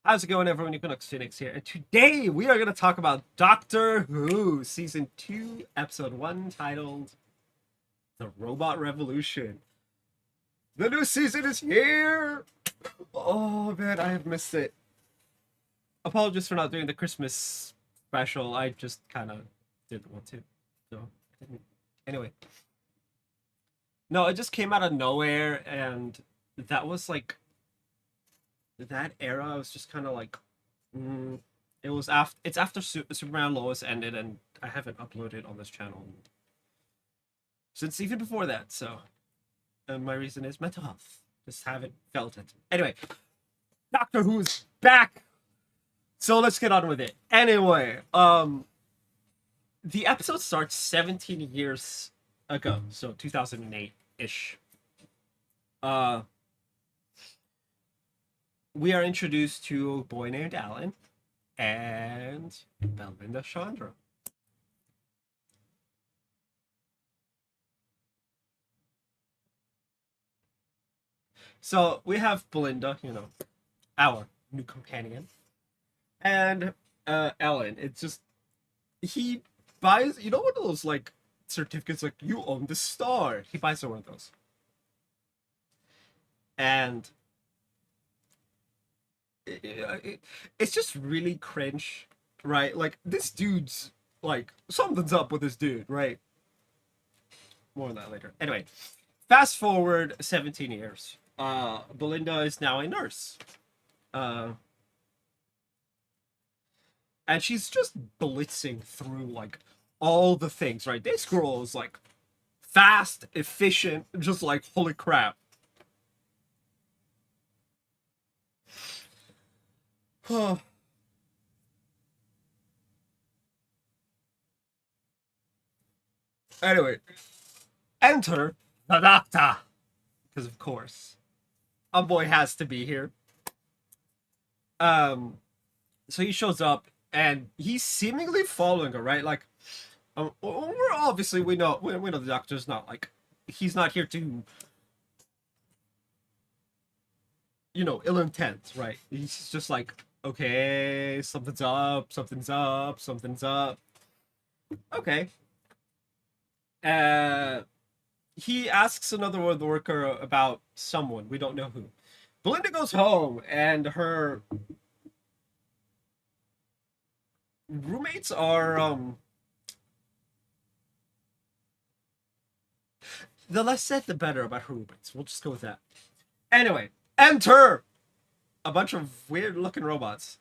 How's it going, everyone? Equinox Phoenix here, and today we are going to talk about Doctor Who Season 2, Episode 1, titled The Robot Revolution. The new season is here! Oh man, I have missed it. Apologies for not doing the Christmas special, I just kind of didn't want to. So, I didn't. Anyway. No, it just came out of nowhere, and that was like that era. I was just kind of like, it was after Superman Lois ended, and I haven't uploaded on this channel since even before that. So, and my reason is mental health. Just haven't felt it. Anyway, Doctor Who's back. So let's get on with it. Anyway, the episode starts 17 years ago, so 2008 ish. We are introduced to a boy named Alan and Belinda Chandra. So we have Belinda, our new companion, and Alan. It's just he buys, one of those like certificates, like you own the star. He buys her one of those, and it's just really cringe, right? Like this dude's like something's up with this dude, right? More on that later. Anyway, fast forward 17 years. Belinda is now a nurse. Uh, and she's just blitzing through like all the things, right? This girl is like fast, efficient, just like holy crap. Anyway, enter the doctor. Because of course, a boy has to be here. Um, so he shows up and he's seemingly following her, right? Like, we're obviously we know the doctor's not like he's not here to ill intent, right? He's just like, okay, something's up, something's up, something's up. Okay. Uh, he asks another worker about someone we don't know who. Belinda goes home, and her roommates are the less said the better about her roommates. We'll just go with that. Anyway, enter a bunch of weird looking robots.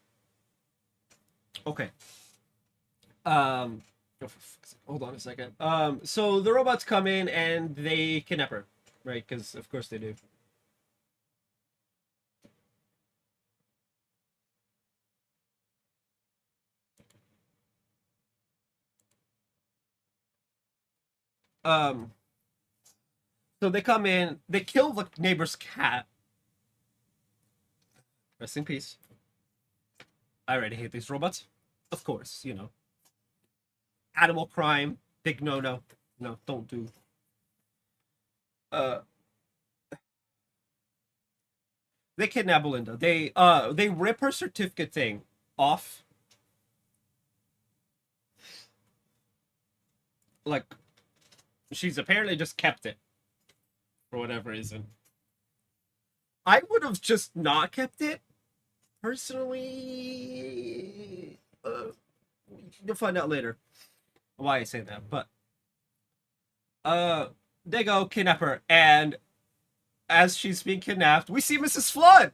Okay. Hold on a second. So the robots come in and they kidnap her, right? Because of course they do. Um, so they come in, they kill the neighbor's cat. Rest in peace. I already hate these robots. Of course, animal crime, big no. No, don't do. Uh, they kidnap Belinda. They rip her certificate thing off. Like, she's apparently just kept it for whatever reason. I would have just not kept it personally. You'll find out later why I say that. But they go kidnap her, and as she's being kidnapped, we see Mrs. Flood.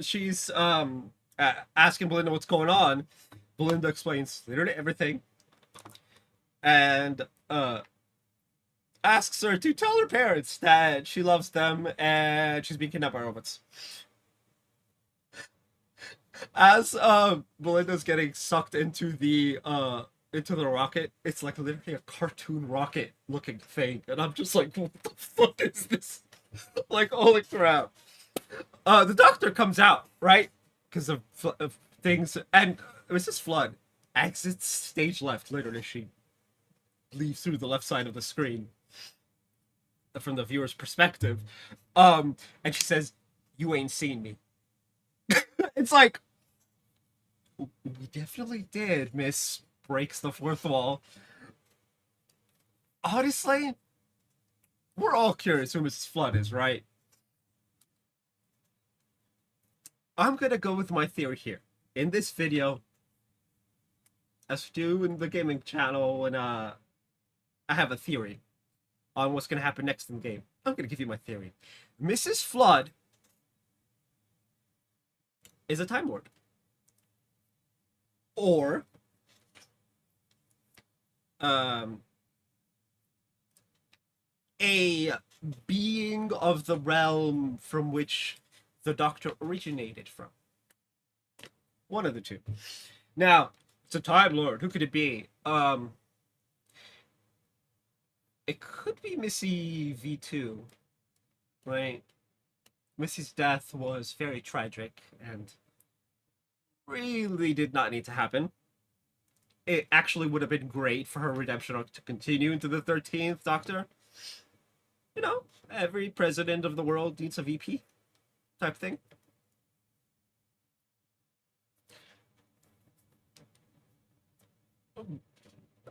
She's asking Belinda what's going on. Belinda explains literally everything, and asks her to tell her parents that she loves them and she's being kidnapped by robots. As Belinda's getting sucked into the rocket, it's like literally a cartoon rocket looking thing, and I'm just like, what the fuck is this? Like, holy crap. The doctor comes out, right? Because of things, and Mrs. Flood exits stage left. Literally, she leaves through the left side of the screen from the viewer's perspective. And she says, "You ain't seen me." Alan's like, we definitely did, Miss breaks the fourth wall. Honestly, we're all curious who Mrs. Flood is, right? I'm gonna go with my theory here. In this video, as we do in the gaming channel, and I have a theory on what's gonna happen next in the game. I'm gonna give you my theory. Mrs. Flood is a Time Lord. Or a being of the realm from which the Doctor originated from. One of the two. Now, it's a Time Lord. Who could it be? It could be Missy V2, right? Missy's death was very tragic and really did not need to happen. It actually would have been great for her redemption arc to continue into the 13th Doctor. You know, every president of the world needs a VP type thing.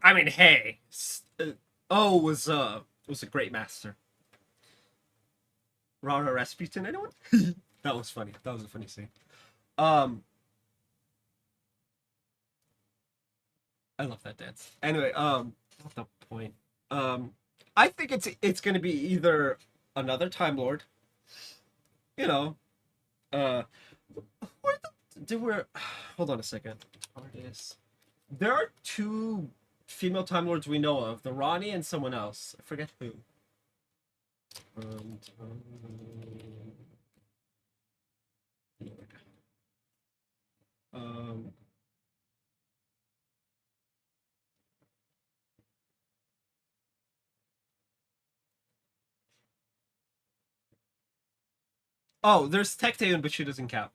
I mean, hey, O was a great master. Rara Rasputin, anyone? That was funny. That was a funny scene. I love that dance. Anyway, what's the point? I think it's gonna be either another Time Lord. You know, where do we hold on a second. Artists. There are two female Time Lords we know of, the Ronnie and someone else. I forget who. Um, oh, there's Tecteun, but she doesn't count.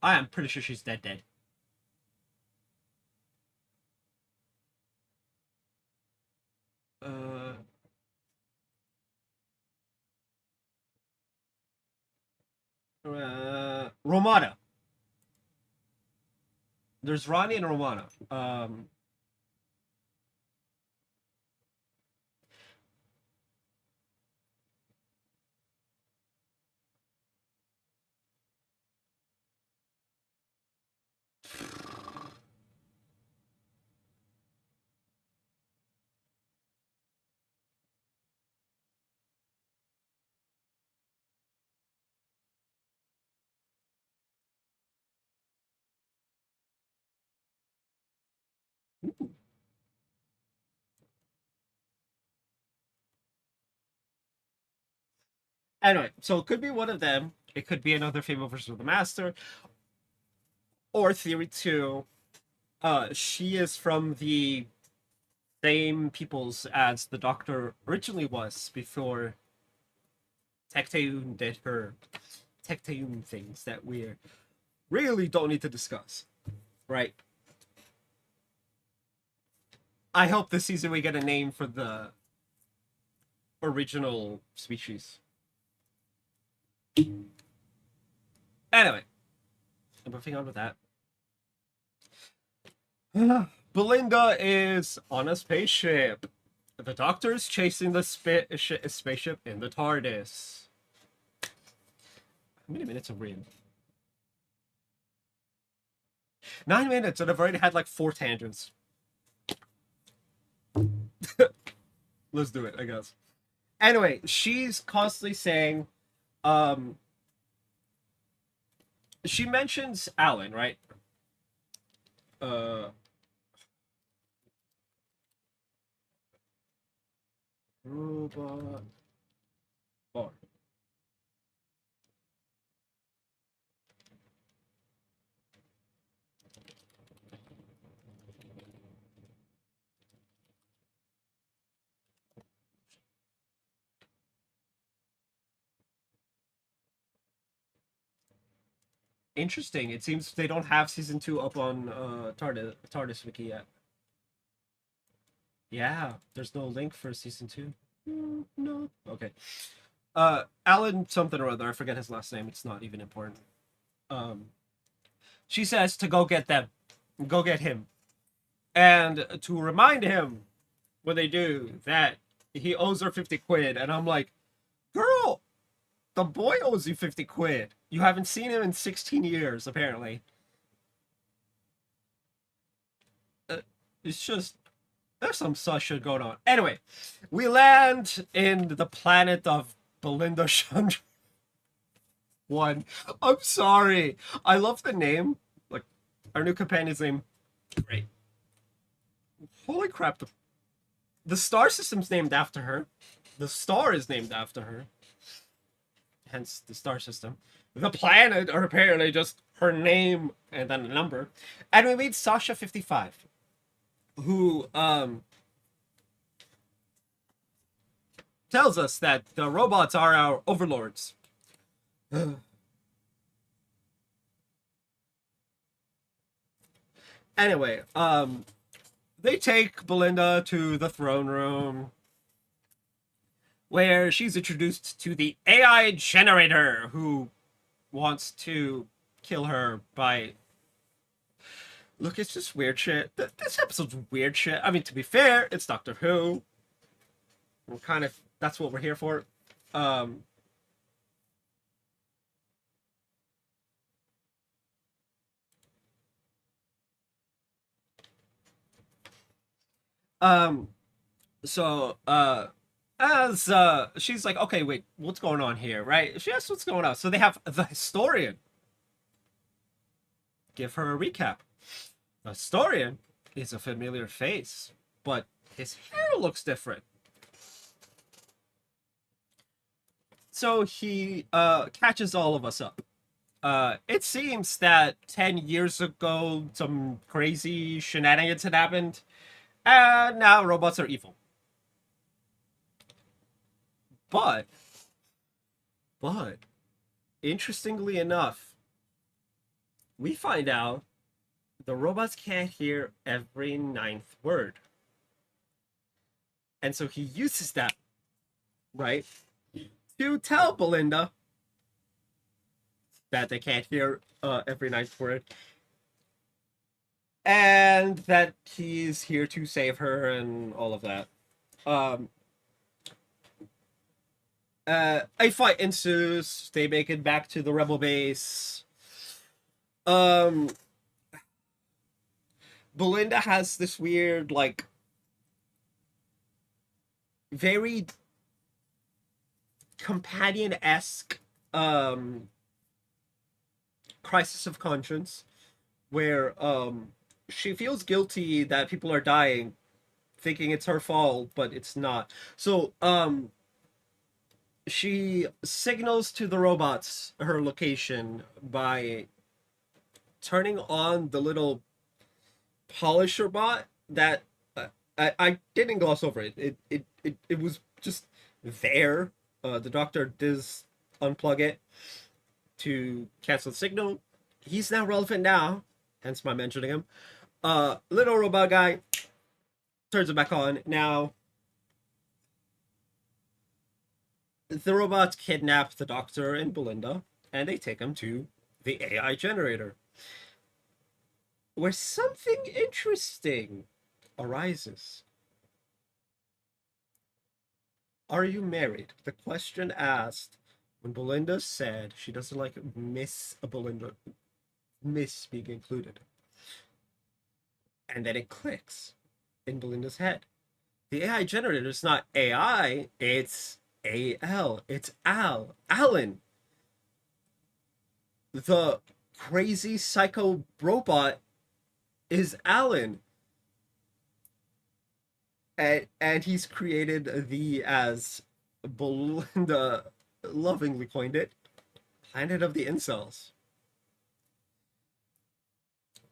I am pretty sure she's dead. Romana. There's Ronnie and Romana. Anyway, so it could be one of them. It could be another female version of the Master. Or theory two, she is from the same peoples as the Doctor originally was before Tecteun did her Tecteun things that we really don't need to discuss. Right? I hope this season we get a name for the original species. Anyway, moving on with that. Belinda is on a spaceship. The Doctor is chasing the spaceship in the TARDIS. How many minutes have we in? 9 minutes, and I've already had like 4 tangents. Let's do it, I guess. Anyway, she's constantly saying, she mentions Alan, right? Robot bar. Interesting. It seems they don't have season 2 up on TARDIS wiki yet. Yeah, there's no link for season 2. No. Okay. Alan something or other. I forget his last name. It's not even important. Um, she says to go get him, and to remind him when they do that he owes her 50 quid. And I'm like, girl, the boy owes you 50 quid. You haven't seen him in 16 years, apparently. It's just, there's some sus shit going on. Anyway, we land in the planet of Belinda Chandra. One. I'm sorry. I love the name. Like, our new companion's name. Great. Holy crap. The star system's named after her. The star is named after her. Hence the star system. The planet are apparently just her name and then a number. And we meet Sasha 55, who tells us that the robots are our overlords. Anyway, they take Belinda to the throne room where she's introduced to the AI generator who wants to kill her by. Look, it's just weird shit. This episode's weird shit. I mean, to be fair, it's Doctor Who. We're kind of, that's what we're here for. Um, um, so, as she's like, okay, wait, what's going on here, right? She asks what's going on. So they have the historian give her a recap. The historian is a familiar face, but his hair looks different. So he catches all of us up. It seems that 10 years ago, some crazy shenanigans had happened, and now robots are evil. But, but, interestingly enough, we find out the robots can't hear every ninth word. And so he uses that, right, to tell Belinda that they can't hear every ninth word. And that he's here to save her and all of that. A fight ensues. They make it back to the rebel base. Belinda has this weird, like, very companion-esque crisis of conscience where she feels guilty that people are dying, thinking it's her fault, but it's not. So she signals to the robots her location by turning on the little polisher bot that I didn't gloss over it. It was just there. The doctor does unplug it to cancel the signal. He's now relevant now, hence my mentioning him. Little robot guy turns it back on. Now, the robots kidnap the doctor and Belinda, and they take him to the AI generator, where something interesting arises. Are you married? The question asked when Belinda said she doesn't like Miss being included. And then it clicks in Belinda's head. The AI generator is not AI, it's AL. It's Alan. The crazy psycho robot is Alan. And he's created the, as Belinda lovingly coined it, Planet of the Incels.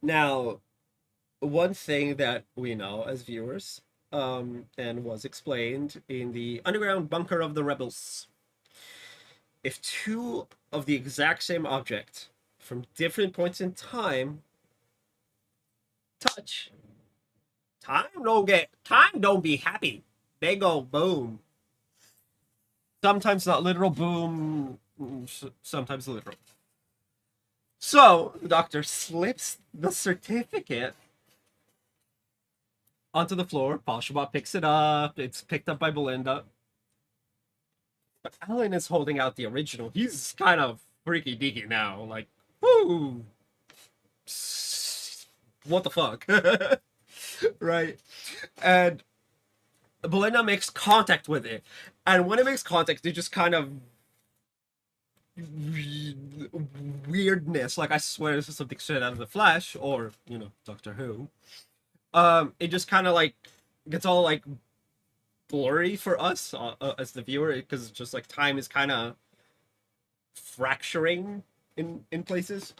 Now, one thing that we know as viewers, and was explained in the underground bunker of the rebels, if two of the exact same object from different points in time touch, time don't be happy. They go boom. Sometimes not literal boom, sometimes literal. So the doctor slips the certificate onto the floor. Paul Shabbat picks it up. It's picked up by Belinda. But Alan is holding out the original. He's kind of freaky deaky now. Like, whoo, what the fuck? Right? And Belinda makes contact with it. And when it makes contact, it just kind of weirdness. Like, I swear this is something straight out of the Flash or, Doctor Who. It just kind of like gets all like blurry for us as the viewer because it's just like time is kind of fracturing in places.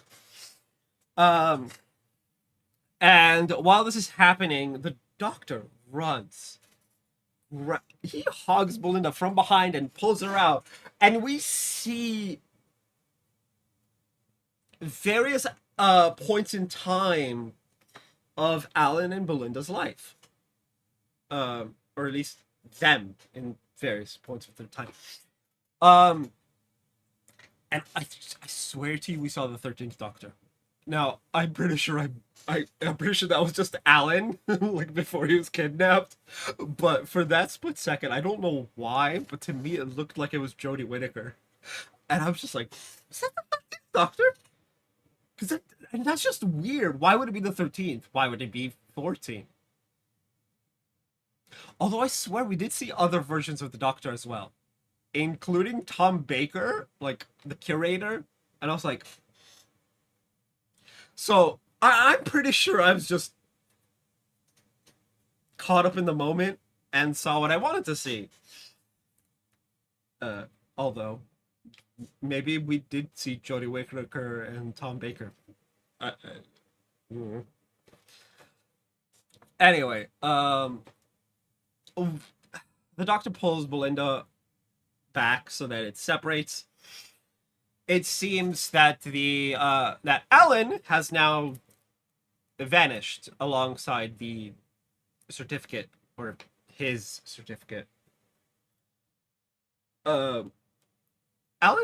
Um, and while this is happening, the Doctor runs. He hugs Belinda from behind and pulls her out, and we see various points in time of Alan and Belinda's life, or at least them in various points of their time. And I swear to you, we saw the 13th Doctor. Now, I'm pretty sure I'm pretty sure that was just Alan, like before he was kidnapped. But for that split second, I don't know why, but to me it looked like it was Jodie Whittaker, and I was just like, "Is that the 13th Doctor?" Because that's just weird. Why would it be the 13th? Why would it be 14th? Although I swear we did see other versions of the Doctor as well, including Tom Baker, like the curator, and I was like, so I'm pretty sure I was just caught up in the moment and saw what I wanted to see. Although maybe we did see Jodie Whittaker and Tom Baker. Mm. Anyway, the Doctor pulls Belinda back so that it separates. It seems that that Alan has now vanished alongside the certificate, or his certificate. Alan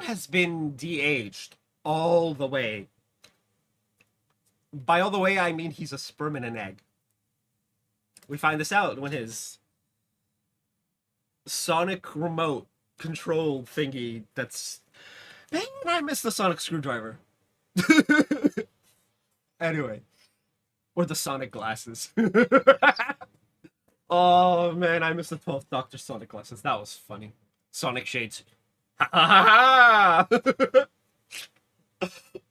has been de-aged all the way. By all the way, I mean he's a sperm and an egg. We find this out when his sonic remote control thingy that's... Man, I miss the sonic screwdriver. Anyway. Or the sonic glasses. Oh, man, I miss the 12th Doctor sonic glasses. That was funny. Sonic shades. Ha ha ha!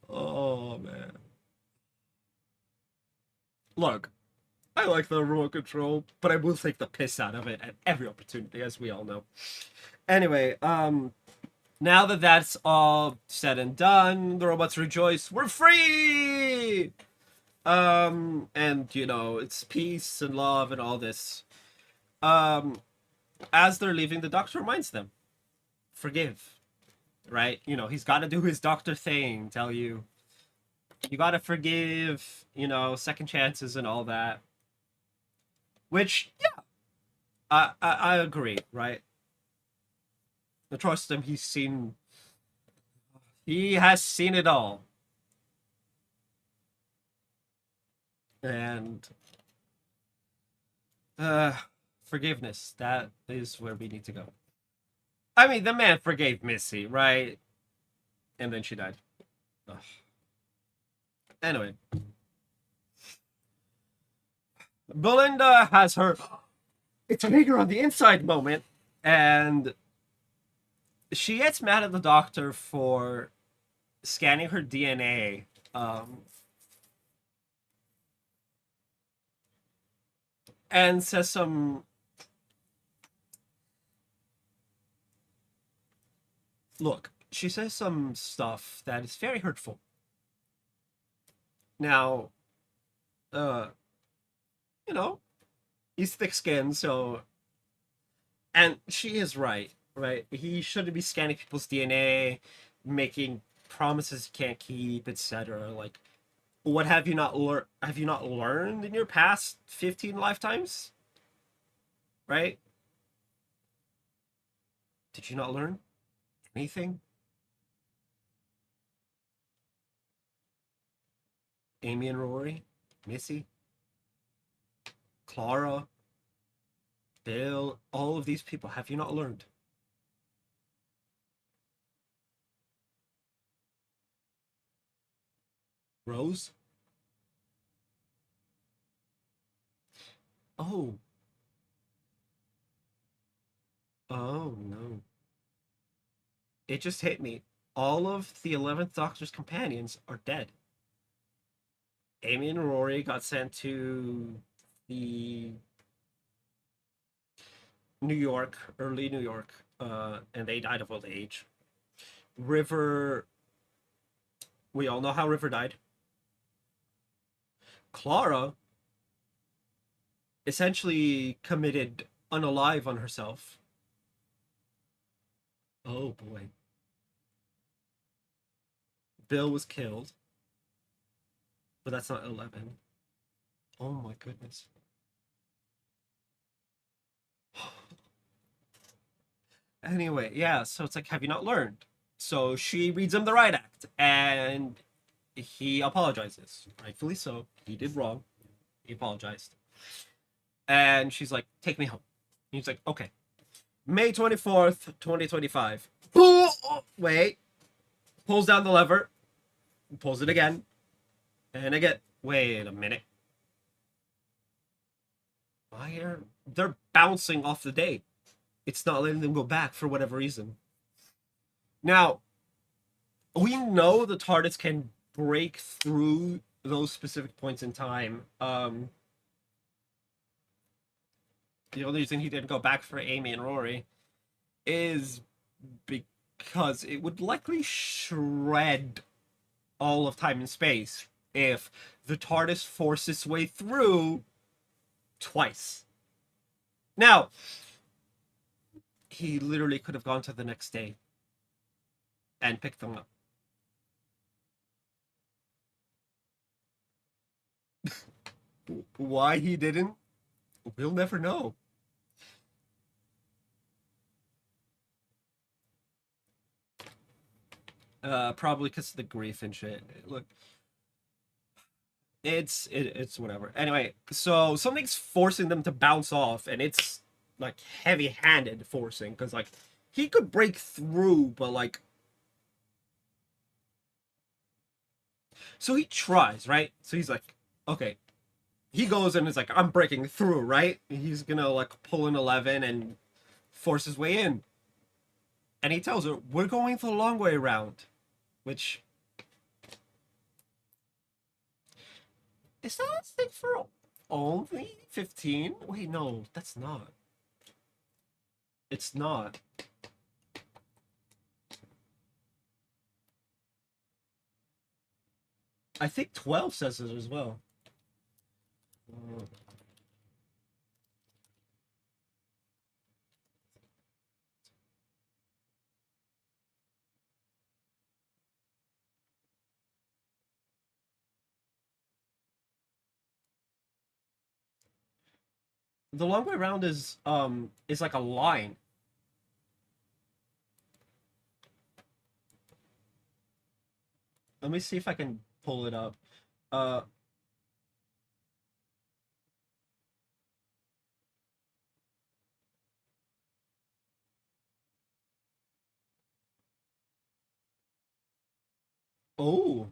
Oh, man. Look, I like the remote control, but I will take the piss out of it at every opportunity, as we all know. Anyway, now that that's all said and done, the robots rejoice. We're free! And, it's peace and love and all this. As they're leaving, the Doctor reminds them, forgive, right? He's got to do his Doctor thing, tell you got to forgive, second chances and all that. Which, yeah, I agree, right? I trust him. He has seen it all. And forgiveness, that is where we need to go. I mean, the man forgave Missy, right? And then she died. Ugh. Anyway, Belinda has her "it's a nigger on the inside" moment, and she gets mad at the Doctor for scanning her DNA. And says some... Look, she says some stuff that is very hurtful. Now, he's thick-skinned, so... And she is right? He shouldn't be scanning people's DNA, making promises he can't keep, etc. Like, what have you not learned? Have you not learned in your past 15 lifetimes? Right? Did you not learn anything? Amy and Rory, Missy, Clara, Bill, all of these people. Have you not learned? Rose? Oh, oh no. It just hit me. All of the 11th Doctor's companions are dead. Amy and Rory got sent to the New York, early New York, and they died of old age. River, we all know how River died. Clara essentially committed unalive on herself. Oh boy. Bill was killed, but that's not 11. Oh my goodness. Anyway, yeah, so it's like, have you not learned? So she reads him the riot act, and he apologizes. Rightfully so. He did wrong. He apologized. And she's like, take me home. And he's like, okay. May 24th, 2025. Wait. Pulls down the lever. Pulls it again. And again. Wait a minute. Why are they're bouncing off the day? It's not letting them go back for whatever reason. Now, we know the TARDIS can break through those specific points in time. The only reason he didn't go back for Amy and Rory is because it would likely shred all of time and space if the TARDIS forced its way through twice. Now, he literally could have gone to the next day and picked them up. Why he didn't, we'll never know. Probably because of the grief and shit. Look, it's whatever. Anyway, so something's forcing them to bounce off, and it's like heavy-handed forcing because like he could break through, but like so he tries, right? So he's like, okay, he goes and is like, I'm breaking through, right? He's gonna like pull an 11 and force his way in, and he tells her, "We're going the long way around," which is that a thing for only 15? Wait, no, that's not. It's not. I think 12 says it as well. The long way around is like a line. Let me see if I can pull it up. Uh oh,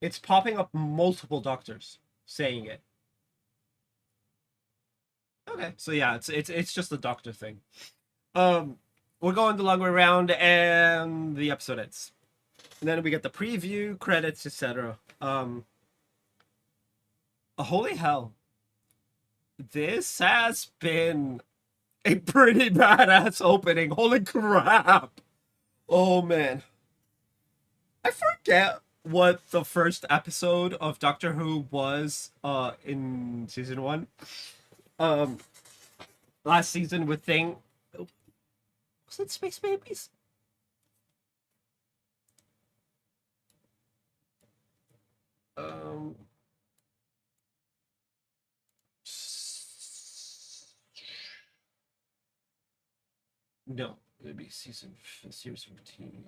it's popping up multiple doctors saying it. Okay, so yeah, it's just a doctor thing. Um, we're going the long way around, and the episode ends. And then we get the preview, credits, etc. Holy hell, this has been a pretty badass opening. Holy crap! Oh man, I forget what the first episode of Doctor Who was in season 1. Um Last season with Thing, was it Space Babies? Um no, it'd be series 15.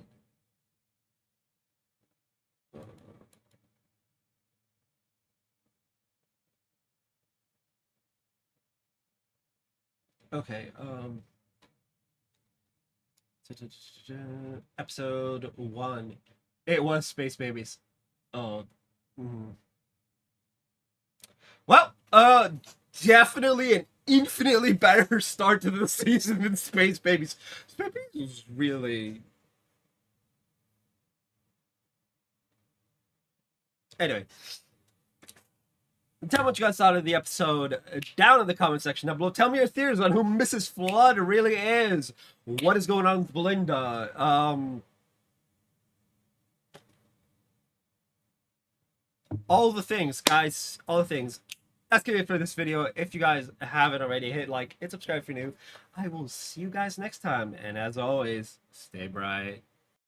Okay. Episode 1. It was Space Babies. Oh. Mhm. Well, definitely an infinitely better start to the season than Space Babies. Space Babies was really. Anyway, tell me what you guys thought of the episode down in the comment section down below. Tell me your theories on who Mrs. Flood really is. What is going on with Belinda? All the things, guys. All the things. That's gonna be it for this video. If you guys haven't already, hit like and subscribe if you're new. I will see you guys next time. And as always, stay bright.